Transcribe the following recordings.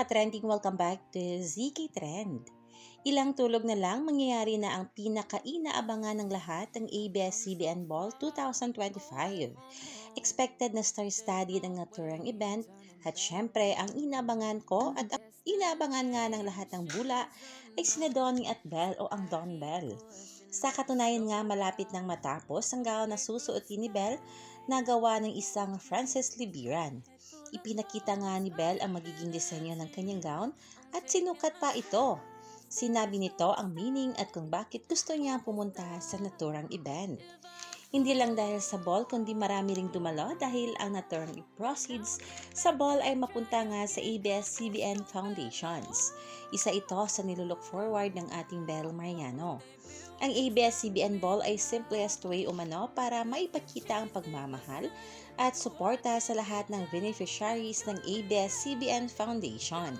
ka-trending, welcome back to ZK Trend. Ilang tulog na lang mangyayari na ang pinaka-inaabangan ng lahat ng ABS-CBN Ball 2025. Expected na star-studded ang naturang event at syempre ang inaabangan ko at ang inaabangan nga ng lahat ng bula ay sina Donnie at Belle o ang Don Bell. Sa katunayan nga malapit nang matapos ang gown na susuotin ni Belle na gawa ng isang Frances Libiran. Ipinakita nga ni Belle ang magiging disenyo ng kanyang gown at sinukat pa ito. Sinabi nito ang meaning at kung bakit gusto niya pumunta sa naturang event. Hindi lang dahil sa ball kundi marami ring dumalo dahil ang naturang proceeds sa ball ay mapunta nga sa ABS-CBN Foundations. Isa ito sa nilulook forward ng ating Belle Mariano. Ang ABS-CBN Ball ay simplest way umano para maipakita ang pagmamahal at suporta sa lahat ng beneficiaries ng ABS-CBN Foundation.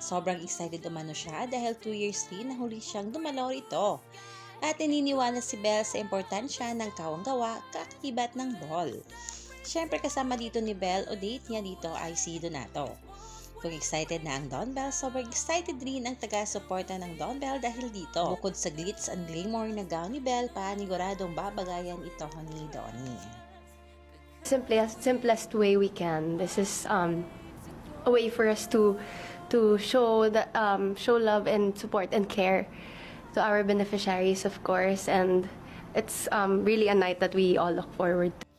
Sobrang excited umano siya dahil 2 years rin na huli siyang dumalo rito. At naniniwala si Belle sa importansya ng kawang-gawa kaakibat ng ball. Siyempre kasama dito ni Belle o date niya dito ay si Donato. Kung excited na ang Don Bell, sobrang excited rin ang taga-suporta ng Don Bell dahil dito. Bukod sa glitz and glamour na gown ni Belle, paniguradong babagayan ito ni Donnie. Simplest way we can. This is a way for us to show love and support and care to our beneficiaries, of course, and it's really a night that we all look forward to.